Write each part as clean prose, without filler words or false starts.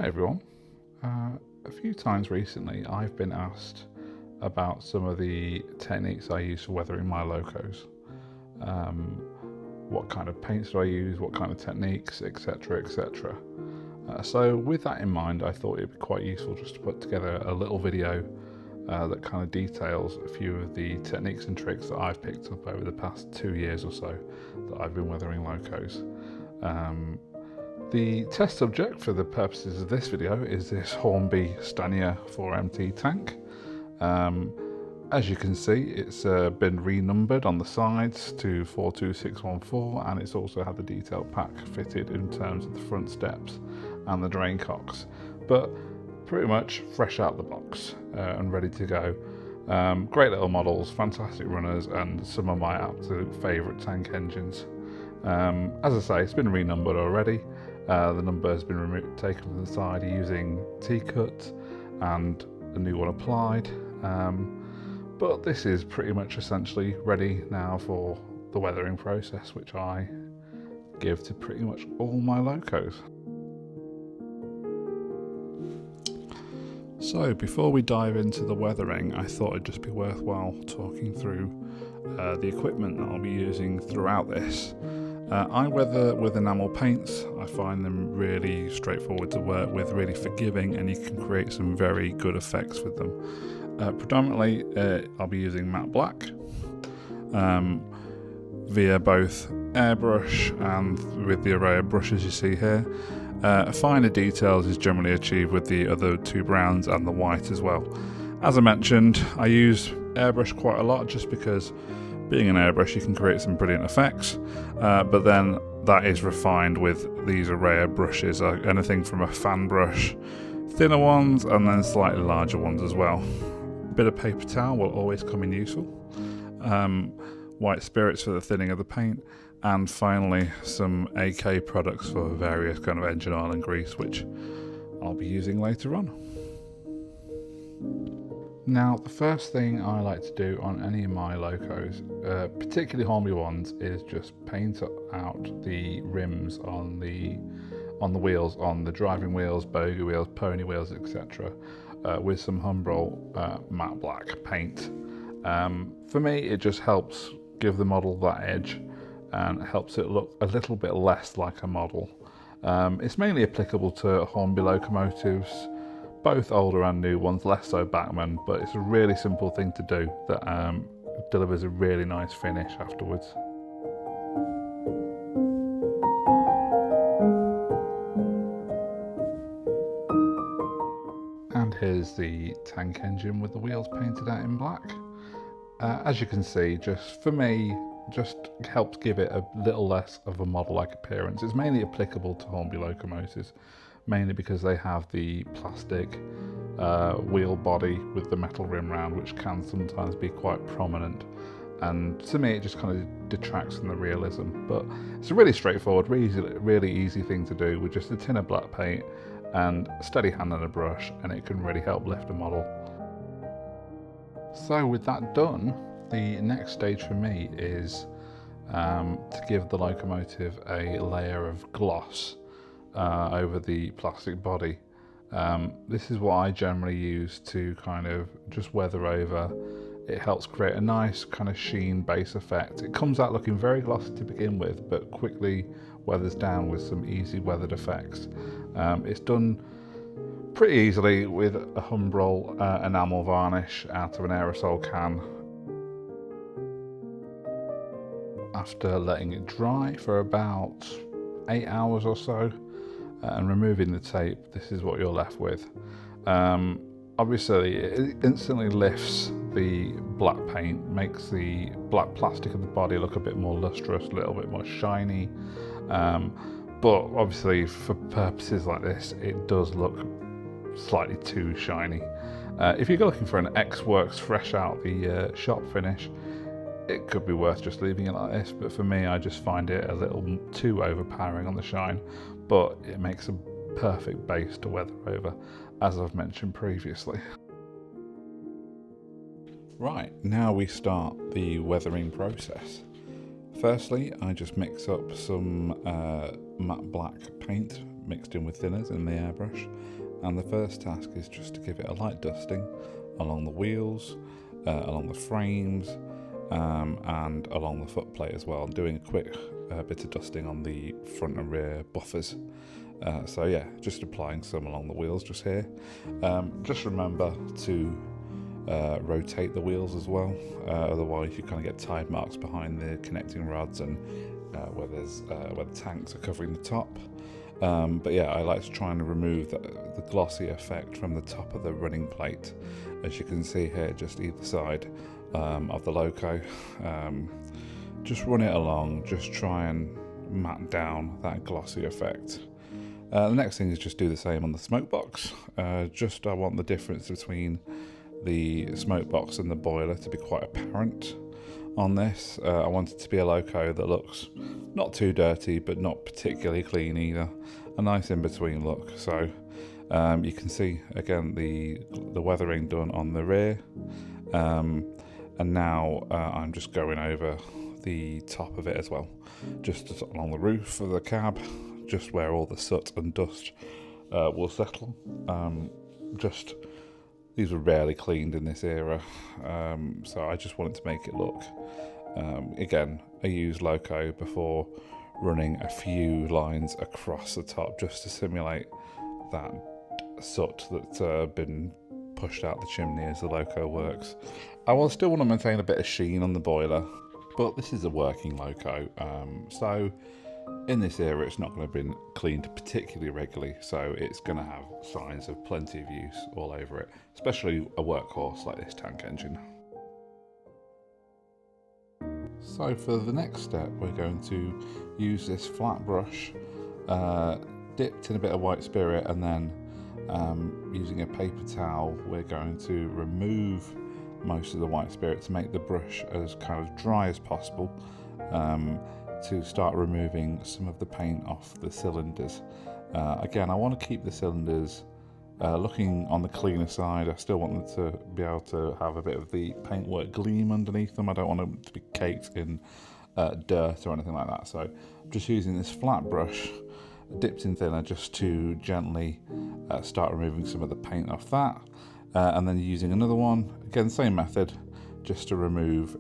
Hi everyone. A few times recently I've been asked about some of the techniques I use for weathering my locos. What kind of paints do I use, what kind of techniques, etc, etc. So with that in mind, I thought it'd be quite useful just to put together a little video that kind of details a few of the techniques and tricks that I've picked up over the past 2 years or so that I've been weathering locos. The test subject for the purposes of this video is this Hornby Stanier 4MT tank. As you can see, it's been renumbered on the sides to 42614, and it's also had the detail pack fitted in terms of the front steps and the drain cocks, but pretty much fresh out the box and ready to go. Great little models, fantastic runners, and some of my absolute favourite tank engines. As I say, it's been renumbered already. The number has been taken from the side using T-cut and a new one applied. But this is pretty much essentially ready now for the weathering process, which I give to pretty much all my locos. So before we dive into the weathering, I thought it'd just be worthwhile talking through the equipment that I'll be using throughout this. I weather with enamel paints. I find them really straightforward to work with, really forgiving, and you can create some very good effects with them. Predominantly I'll be using matte black via both airbrush and with the array of brushes you see here. Finer details is generally achieved with the other two browns and the white as well. As I mentioned, I use airbrush quite a lot just because being an airbrush you can create some brilliant effects, but then that is refined with these array of brushes, anything from a fan brush, thinner ones and then slightly larger ones as well. A bit of paper towel will always come in useful, white spirits for the thinning of the paint, and finally some AK products for various kind of engine oil and grease, which I'll be using later on. Now, the first thing I like to do on any of my locos, particularly Hornby ones, is just paint out the rims on the wheels, on the driving wheels, bogey wheels, pony wheels, etc., with some Humbrol matte black paint. For me, it just helps give the model that edge and helps it look a little bit less like a model. It's mainly applicable to Hornby locomotives, both older and new ones, less so Bachmann, but it's a really simple thing to do that delivers a really nice finish afterwards. And here's the tank engine with the wheels painted out in black. As you can see, just for me, just helps give it a little less of a model-like appearance. It's mainly applicable to Hornby locomotives, mainly because they have the plastic wheel body with the metal rim round, which can sometimes be quite prominent, and to me it just kind of detracts from the realism. But it's a really straightforward, really easy thing to do with just a tin of black paint and a steady hand and a brush, and it can really help lift a model. So with that done, the next stage for me is to give the locomotive a layer of gloss over the plastic body. This is what I generally use to kind of just weather over. It helps create a nice kind of sheen base effect. It comes out looking very glossy to begin with, but quickly weathers down with some easy weathered effects. It's done pretty easily with a Humbrol enamel varnish out of an aerosol can. After letting it dry for about 8 hours or so, and removing the tape, this is what you're left with. Obviously it instantly lifts the black paint, makes the black plastic of the body look a bit more lustrous, a little bit more shiny, but obviously for purposes like this it does look slightly too shiny. If you're looking for an X-Works fresh out the shop finish, it could be worth just leaving it like this, but for me I just find it a little too overpowering on the shine, but it makes a perfect base to weather over, as I've mentioned previously. Right, now we start the weathering process. Firstly, I just mix up some matte black paint mixed in with thinners in the airbrush, and the first task is just to give it a light dusting along the wheels, along the frames, and along the footplate as well. I'm doing a quick bit of dusting on the front and rear buffers. So yeah, just applying some along the wheels just here. Just remember to rotate the wheels as well, otherwise you kind of get tide marks behind the connecting rods and where the tanks are covering the top. But yeah, I like to try and remove the glossy effect from the top of the running plate, as you can see here, just either side of the loco. Just run it along, just try and matte down that glossy effect. The next thing is just do the same on the smoke box. I want the difference between the smoke box and the boiler to be quite apparent on this. I want it to be a loco that looks not too dirty but not particularly clean either, a nice in between look. So you can see again the weathering done on the rear, and now I'm just going over the top of it as well, just along the roof of the cab, just where all the soot and dust will settle. These were rarely cleaned in this era, so I just wanted to make it look. Again, I used loco before running a few lines across the top just to simulate that soot that's been pushed out the chimney as the loco works. I will still want to maintain a bit of sheen on the boiler, but this is a working loco, so in this era it's not going to have been cleaned particularly regularly, so it's going to have signs of plenty of use all over it, especially a workhorse like this tank engine. So for the next step, we're going to use this flat brush dipped in a bit of white spirit, and then using a paper towel we're going to remove most of the white spirit to make the brush as kind of dry as possible, to start removing some of the paint off the cylinders. Again, I want to keep the cylinders looking on the cleaner side. I still want them to be able to have a bit of the paintwork gleam underneath them. I don't want them to be caked in dirt or anything like that. So I'm just using this flat brush dipped in thinner just to gently start removing some of the paint off that, and then using another one, again same method, just to remove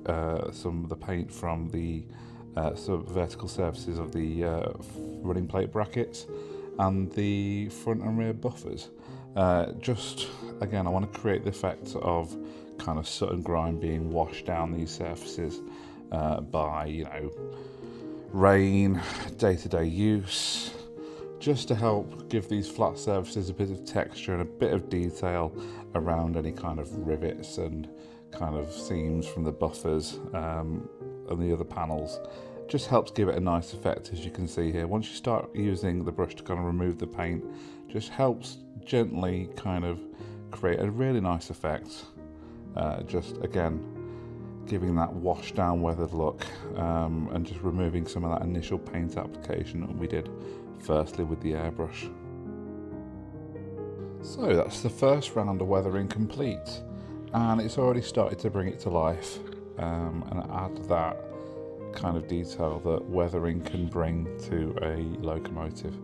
some of the paint from the vertical surfaces of the running plate brackets and the front and rear buffers. Again, I want to create the effect of kind of soot and grime being washed down these surfaces by, rain, day-to-day use, just to help give these flat surfaces a bit of texture and a bit of detail around any kind of rivets and kind of seams from the buffers and the other panels. Just helps give it a nice effect, as you can see here. Once you start using the brush to kind of remove the paint, just helps gently kind of create a really nice effect. Just again, giving that washed down weathered look, and just removing some of that initial paint application that we did firstly with the airbrush. So that's the first round of weathering complete, and it's already started to bring it to life and add that kind of detail that weathering can bring to a locomotive.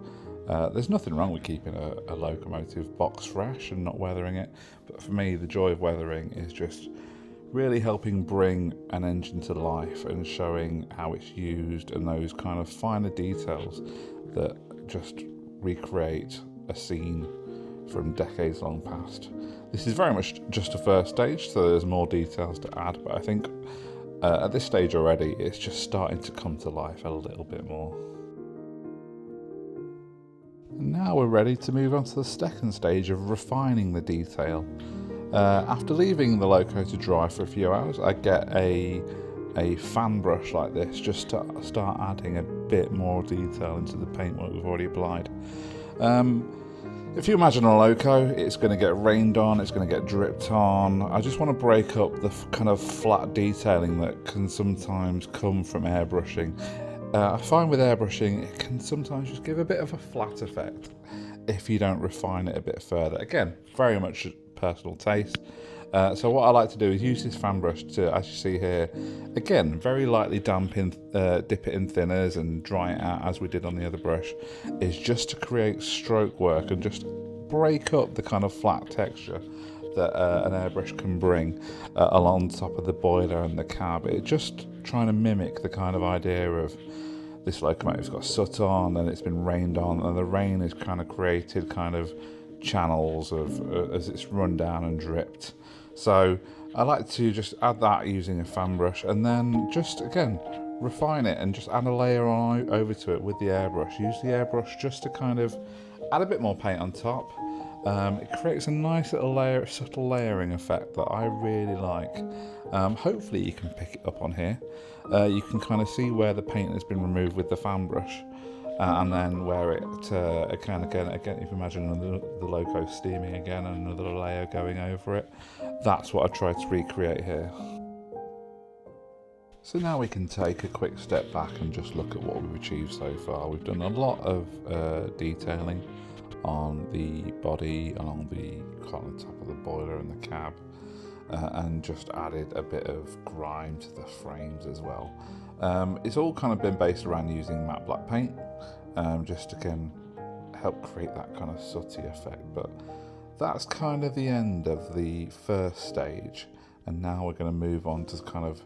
There's nothing wrong with keeping a locomotive box fresh and not weathering it, but for me the joy of weathering is just really helping bring an engine to life and showing how it's used and those kind of finer details that just recreate a scene from decades long past. This is very much just a first stage, so there's more details to add, but I think at this stage already it's just starting to come to life a little bit more. And now we're ready to move on to the second stage of refining the detail. After leaving the loco to dry for a few hours, I get a fan brush like this just to start adding a bit more detail into the paintwork we've already applied. If you imagine a loco, it's going to get rained on, it's going to get dripped on. I just want to break up the kind of flat detailing that can sometimes come from airbrushing. I find with airbrushing, it can sometimes just give a bit of a flat effect if you don't refine it a bit further. Again, very much personal taste. So what I like to do is use this fan brush to, as you see here, again, very lightly dip it in thinners and dry it out as we did on the other brush, is just to create stroke work and just break up the kind of flat texture that an airbrush can bring along top of the boiler and the cab. It's just trying to mimic the kind of idea of this locomotive's got soot on and it's been rained on, and the rain has kind of created kind of channels of as it's run down and dripped. So I like to just add that using a fan brush, and then just again refine it and just add a layer on over to it with the airbrush. Use the airbrush just to kind of add a bit more paint on top. It creates a nice little layer, subtle layering effect that I really like. Hopefully you can pick it up on here. You can kind of see where the paint has been removed with the fan brush, and then where it again, if you imagine the loco steaming again and another layer going over it, that's what I tried to recreate here. So now we can take a quick step back and just look at what we've achieved so far. We've done a lot of detailing on the body, along the kind of top of the boiler and the cab, and just added a bit of grime to the frames as well. It's all kind of been based around using matte black paint, just to again help create that kind of sooty effect. But that's kind of the end of the first stage, and now we're going to move on to kind of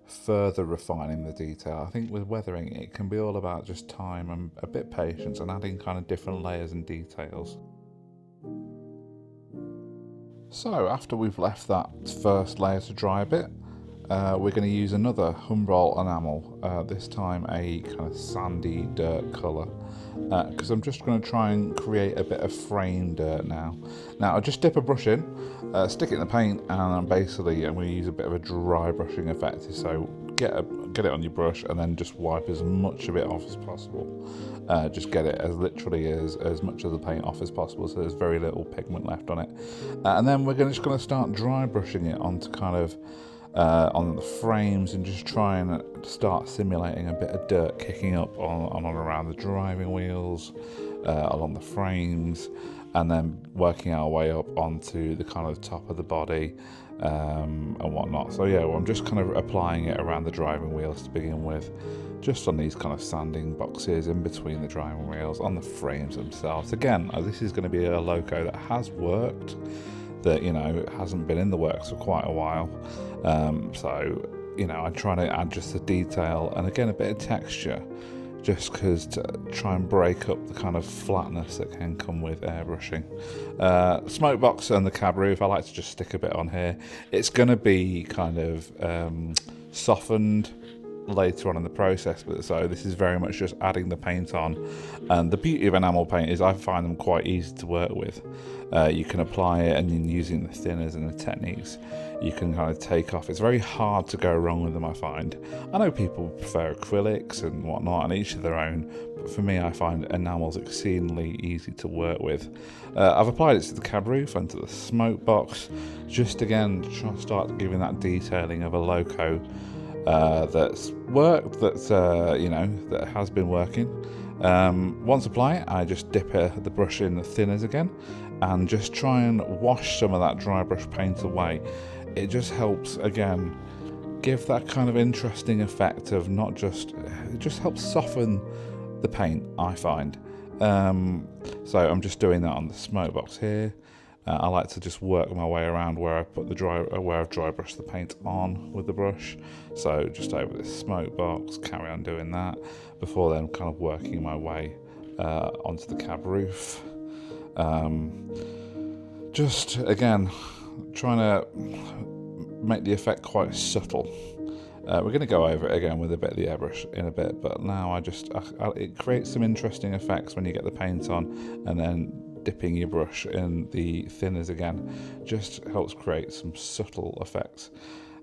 further refining the detail. I think with weathering, it can be all about just time and a bit patience and adding kind of different layers and details. So after we've left that first layer to dry a bit, we're going to use another Humboldt enamel, this time a kind of sandy dirt colour, because I'm just going to try and create a bit of frame dirt now. Now I'll just dip a brush in, stick it in the paint, and I'm going to use a bit of a dry brushing effect. So get it on your brush and then just wipe as much of it off as possible. Just get it as literally as much of the paint off as possible, so there's very little pigment left on it. And then we're just going to start dry brushing it onto kind of on the frames, and just try and start simulating a bit of dirt kicking up on and around the driving wheels, along the frames, and then working our way up onto the kind of top of the body, and whatnot. So yeah, well, I'm just kind of applying it around the driving wheels to begin with, just on these kind of sanding boxes in between the driving wheels, on the frames themselves. Again, this is going to be a loco that has worked, that, you know, it hasn't been in the works for quite a while. So, you know, I'm trying to add just the detail and again a bit of texture, just because to try and break up the kind of flatness that can come with airbrushing. Smoke box and the cab roof, I like to just stick a bit on here. It's going to be kind of softened later on in the process, but so this is very much just adding the paint on. And the beauty of enamel paint is I find them quite easy to work with. You can apply it, and then using the thinners and the techniques, you can kind of take off. It's very hard to go wrong with them, I find. I know people prefer acrylics and whatnot, and each of their own, but for me I find enamels exceedingly easy to work with. I've applied it to the cab roof and to the smoke box, just again to try and start giving that detailing of a loco that's worked, that's you know, that has been working. Once applied, I just dip the brush in the thinners again and just try and wash some of that dry brush paint away. It just helps again give that kind of interesting effect of not just, it just helps soften the paint, I find. So I'm just doing that on the smoke box here. I like to just work my way around where I put where I've dry brushed the paint on with the brush. So just over this smoke box, carry on doing that before then kind of working my way onto the cab roof. Just again trying to make the effect quite subtle. We're going to go over it again with a bit of the airbrush in a bit, but now it creates some interesting effects when you get the paint on, and then dipping your brush in the thinners again just helps create some subtle effects.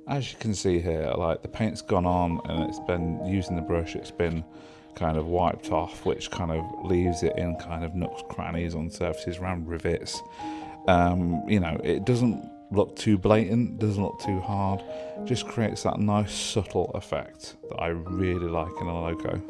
As you can see here, like the paint's gone on and it's been using the brush, it's been kind of wiped off, which kind of leaves it in kind of nooks, crannies on surfaces, around rivets. You know, it doesn't look too blatant, doesn't look too hard, just creates that nice subtle effect that I really like in a loco.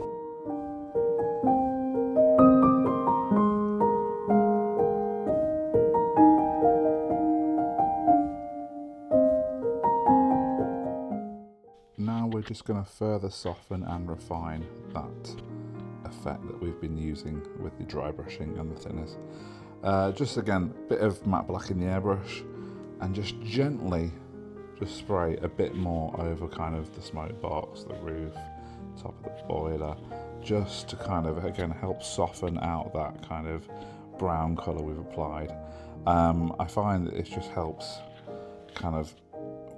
just going to further soften and refine that effect that we've been using with the dry brushing and the thinners. Just again, a bit of matte black in the airbrush, and just gently just spray a bit more over kind of the smoke box, the roof, top of the boiler, just to kind of again help soften out that kind of brown colour we've applied. I find that it just helps kind of,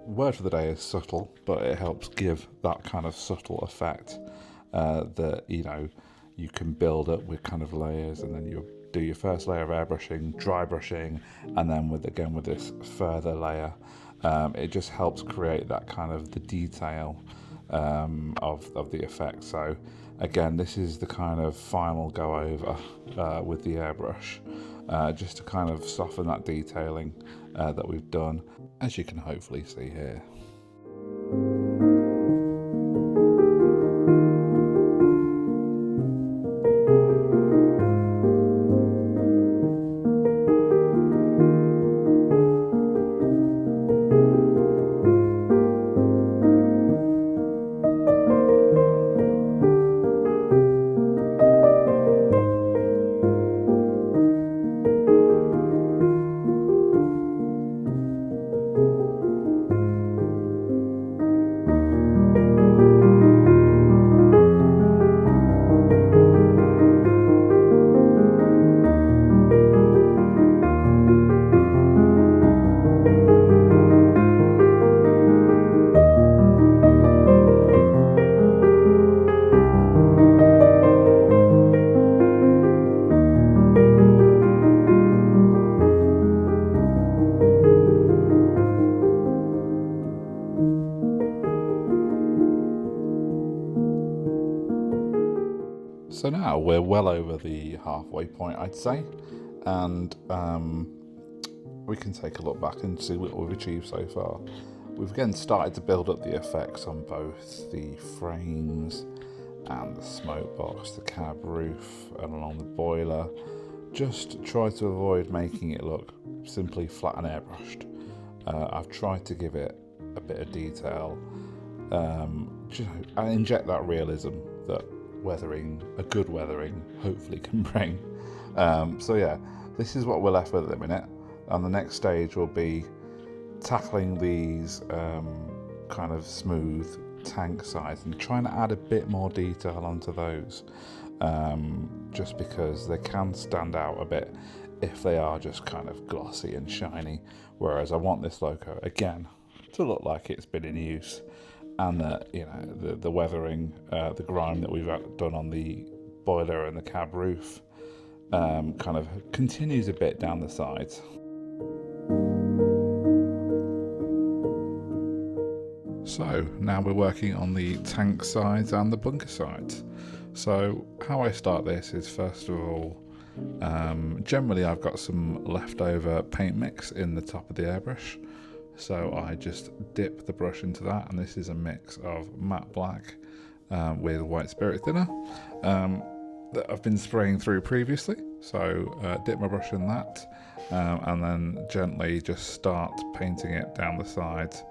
word for the day is subtle, but it helps give that kind of subtle effect that, you know, you can build up with kind of layers, and then you do your first layer of airbrushing, dry brushing, and then with this further layer, it just helps create that kind of the detail of the effect. So again, this is the kind of final go over with the airbrush, just to kind of soften that detailing that we've done, as you can hopefully see here. So now we're well over the halfway point, I'd say, and we can take a look back and see what we've achieved so far. We've again started to build up the effects on both the frames and the smoke box, the cab roof, and along the boiler. Just try to avoid making it look simply flat and airbrushed. I've tried to give it a bit of detail, and inject that realism that a good weathering hopefully can bring. So yeah, this is what we're left with at the minute, and the next stage will be tackling these kind of smooth tank sides and trying to add a bit more detail onto those, just because they can stand out a bit if they are just kind of glossy and shiny, whereas I want this loco again to look like it's been in use, and that, you know, the weathering, the grime that we've done on the boiler and the cab roof kind of continues a bit down the sides. So now we're working on the tank sides and the bunker sides. So how I start this is, first of all, generally I've got some leftover paint mix in the top of the airbrush. So I just dip the brush into that, and this is a mix of matte black with white spirit thinner that I've been spraying through previously. So dip my brush in that, and then gently just start painting it down the sides,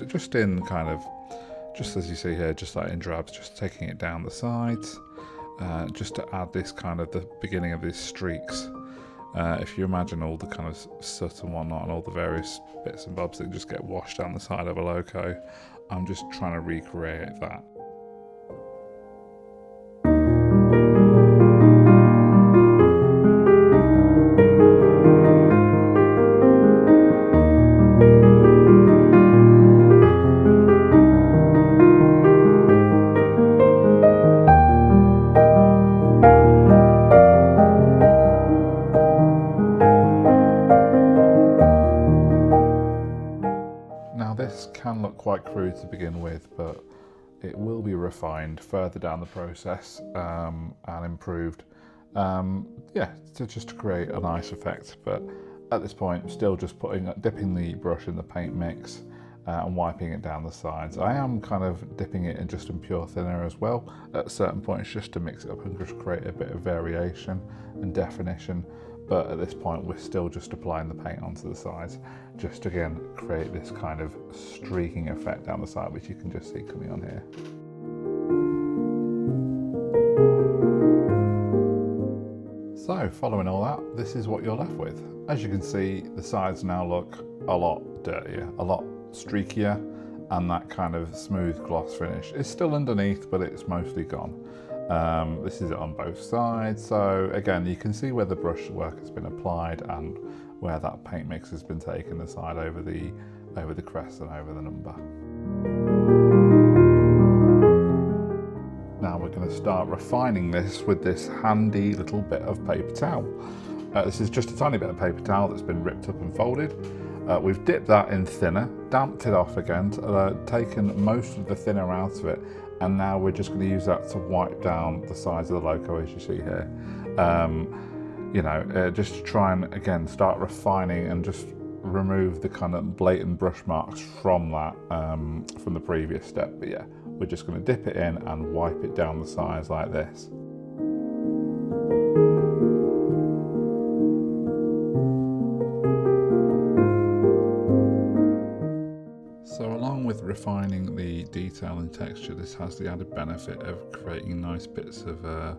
just in kind of, just as you see here, just like in drabs, just taking it down the sides, just to add this kind of the beginning of these streaks. If you imagine all the kind of soot and whatnot and all the various bits and bobs that just get washed down the side of a loco, I'm just trying to recreate that. This can look quite crude to begin with, but it will be refined further down the process and improved, just to create a nice effect. But at this point, still just dipping the brush in the paint mix and wiping it down the sides. I am kind of dipping it in pure thinner as well at certain points, just to mix it up and just create a bit of variation and definition. but at this point we're still just applying the paint onto the sides, just to again create this kind of streaking effect down the side, which you can just see coming on here. So following all that, this is what you're left with. As you can see, the sides now look a lot dirtier, a lot streakier, and that kind of smooth gloss finish is still underneath, but it's mostly gone. This is it on both sides, so again you can see where the brush work has been applied and where that paint mix has been taken aside over the crest and over the number. Now we're going to start refining this with this handy little bit of paper towel. This is just a tiny bit of paper towel that's been ripped up and folded. We've dipped that in thinner, damped it off again, taken most of the thinner out of it, and now we're just going to use that to wipe down the sides of the loco, as you see here. You know, just to try and again start refining and just remove the kind of blatant brush marks from that, from the previous step. But yeah, we're just going to dip it in and wipe it down the sides like this. So along with refining the detail and texture, this has the added benefit of creating nice bits of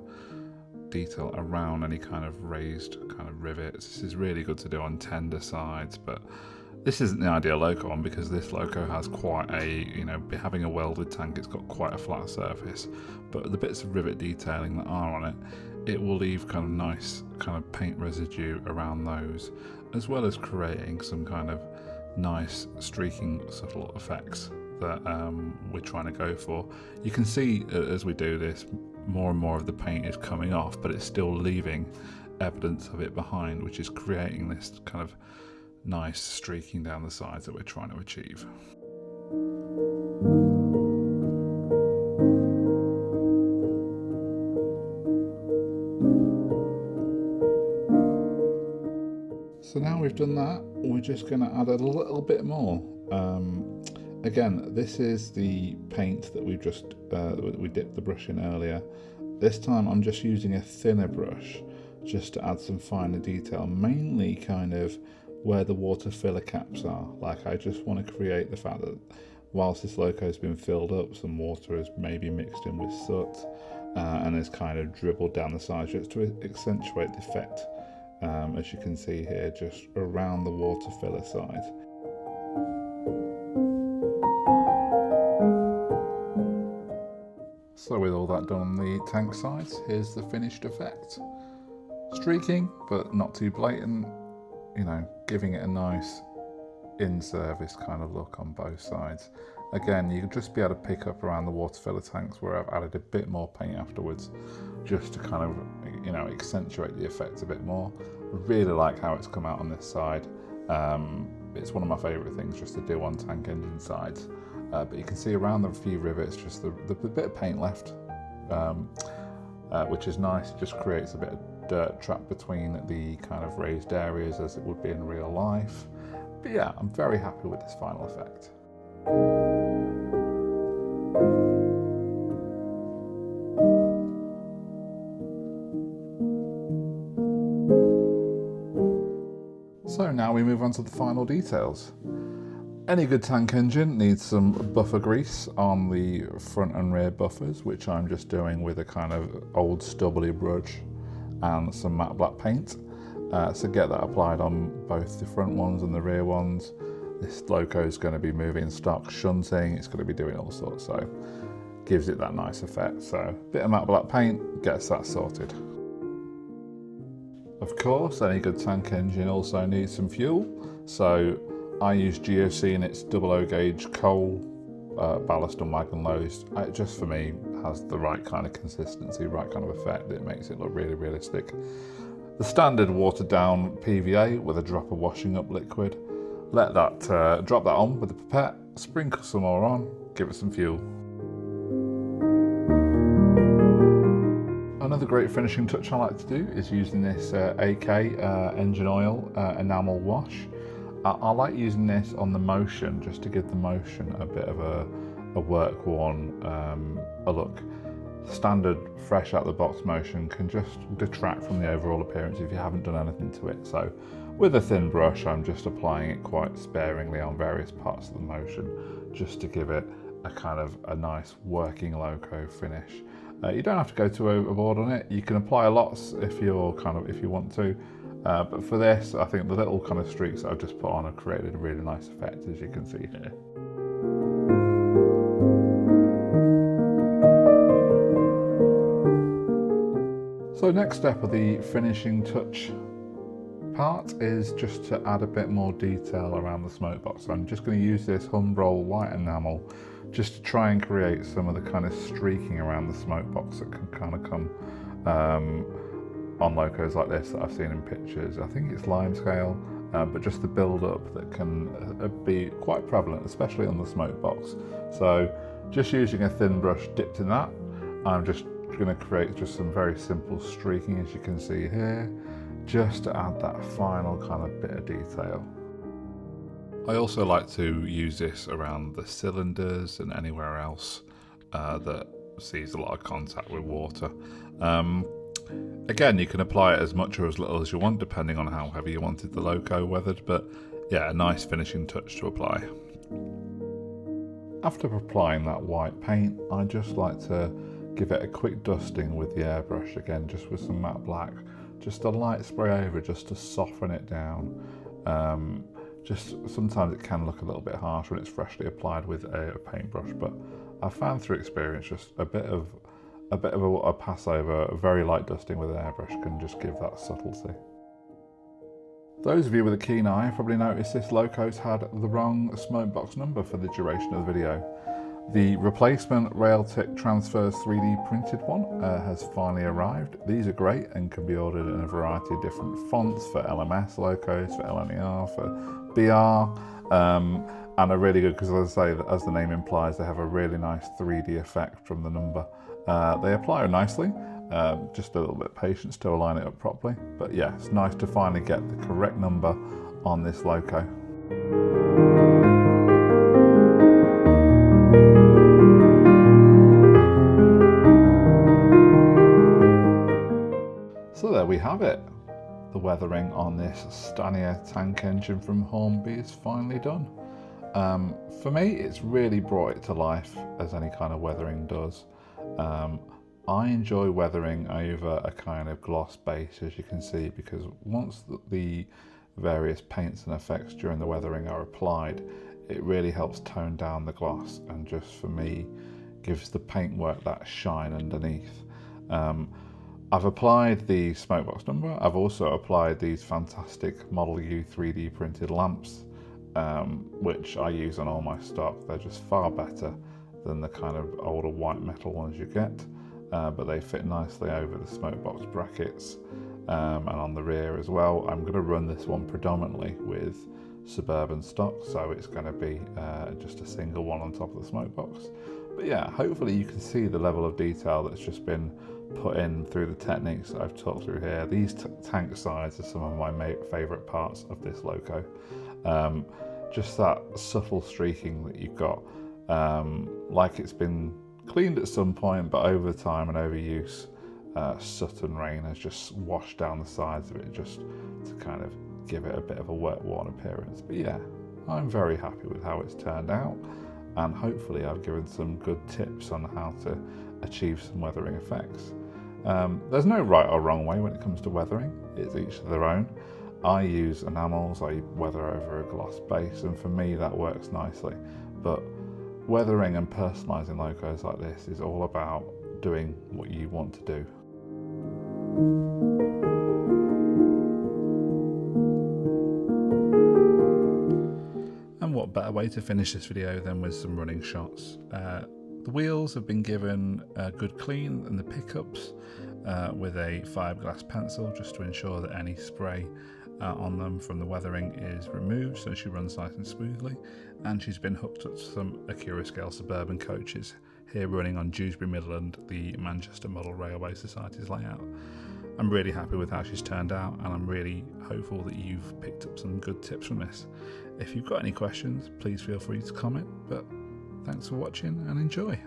detail around any kind of raised kind of rivets. This is really good to do on tender sides, but this isn't the ideal loco on, because this loco has quite a, you know, having a welded tank, it's got quite a flat surface, but the bits of rivet detailing that are on it, it will leave kind of nice kind of paint residue around those, as well as creating some kind of nice streaking subtle effects that we're trying to go for. You can see as we do this, more and more of the paint is coming off, but it's still leaving evidence of it behind, which is creating this kind of nice streaking down the sides that we're trying to achieve. So now we've done that, we're just going to add a little bit more. Again, this is the paint that we've just we dipped the brush in earlier. This time I'm just using a thinner brush just to add some finer detail, mainly kind of where the water filler caps are. Like, I just want to create the fact that whilst this loco has been filled up, some water has maybe mixed in with soot and has kind of dribbled down the sides just to accentuate the effect, as you can see here, just around the water filler side. So with all that done on the tank sides, here's the finished effect. Streaking, but not too blatant, you know, giving it a nice in-service kind of look on both sides. Again, you can just be able to pick up around the water filler tanks where I've added a bit more paint afterwards, just to kind of, you know, accentuate the effect a bit more. Really like how it's come out on this side. It's one of my favourite things just to do on tank engine sides. But you can see around the few rivets, just the bit of paint left, which is nice. It just creates a bit of dirt trap between the kind of raised areas as it would be in real life. But yeah, I'm very happy with this final effect. So now we move on to the final details. Any good tank engine needs some buffer grease on the front and rear buffers, which I'm just doing with a kind of old stubbly brush and some matte black paint. So get that applied on both the front ones and the rear ones. This loco is going to be moving stock shunting, it's going to be doing all sorts, so gives it that nice effect. So a bit of matte black paint gets that sorted. Of course, any good tank engine also needs some fuel, so I use GOC in its 00 gauge coal ballast and wagon loads. It just, for me, has the right kind of consistency, right kind of effect. It makes it look really realistic. The standard watered down PVA with a drop of washing up liquid. Let that drop that on with a pipette, sprinkle some more on, give it some fuel. Another great finishing touch I like to do is using this AK engine oil enamel wash. I like using this on the motion just to give the motion a bit of a work-worn a look. standard fresh out the box motion can just detract from the overall appearance if you haven't done anything to it. So with a thin brush, I'm just applying it quite sparingly on various parts of the motion, just to give it a kind of a nice working loco finish. You don't have to go too overboard on it. You can apply a lot if you want to, but for this, I think the little kind of streaks that I've just put on have created a really nice effect, as you can see here. So next step of the finishing touch part is just to add a bit more detail around the smoke box. I'm just going to use this Humbrol white enamel just to try and create some of the kind of streaking around the smoke box that can kind of come on locos like this that I've seen in pictures. I think it's limescale, but just the build up that can be quite prevalent, especially on the smoke box. So just using a thin brush dipped in that, I'm just going to create just some very simple streaking, as you can see here, just to add that final kind of bit of detail. I also like to use this around the cylinders and anywhere else that sees a lot of contact with water. Again, you can apply it as much or as little as you want, depending on how heavy you wanted the loco weathered, but yeah, a nice finishing touch to apply. After applying that white paint, I just like to give it a quick dusting with the airbrush, again just with some matte black, just a light spray over just to soften it down. Just sometimes it can look a little bit harsh when it's freshly applied with a paintbrush, but I've found through experience just a bit of a pass over, a very light dusting with an airbrush can just give that subtlety. Those of you with a keen eye probably noticed this loco's had the wrong smoke box number for the duration of the video. The replacement Railtic Transfers 3D printed one has finally arrived. These are great and can be ordered in a variety of different fonts for LMS locos, for LNER, for BR, and are really good because, as I say, as the name implies, they have a really nice 3D effect from the number. They apply nicely, just a little bit of patience to align it up properly. But yeah, it's nice to finally get the correct number on this loco. So there we have it. The weathering on this Stanier tank engine from Hornby is finally done. For me, it's really brought it to life, as any kind of weathering does. I enjoy weathering over a kind of gloss base, as you can see, because once the various paints and effects during the weathering are applied, it really helps tone down the gloss and just, for me, gives the paintwork that shine underneath. I've applied the smokebox number. I've also applied these fantastic Model U 3D printed lamps, which I use on all my stock. They're just far better than the kind of older white metal ones you get, but they fit nicely over the smokebox brackets and on the rear as well. I'm going to run this one predominantly with Suburban stock, so it's going to be just a single one on top of the smokebox. But yeah, hopefully you can see the level of detail that's just been put in through the techniques that I've talked through here. These tank sides are some of my favourite parts of this loco. Just that subtle streaking that you've got, like it's been cleaned at some point, but over time and over use, soot and rain has just washed down the sides of it, just to kind of give it a bit of a wet, worn appearance. But yeah, I'm very happy with how it's turned out, and hopefully I've given some good tips on how to achieve some weathering effects. There's no right or wrong way when it comes to weathering. It's each to their own. I use enamels, I weather over a gloss base, and for me that works nicely. But weathering and personalising locos like this is all about doing what you want to do. And what better way to finish this video than with some running shots. The wheels have been given a good clean, and the pickups with a fiberglass pencil, just to ensure that any spray on them from the weathering is removed, so she runs nice and smoothly. And she's been hooked up to some Accurascale Suburban coaches here running on Dewsbury Midland, the Manchester Model Railway Society's layout. I'm really happy with how she's turned out, and I'm really hopeful that you've picked up some good tips from this. If you've got any questions, please feel free to comment, but thanks for watching and enjoy.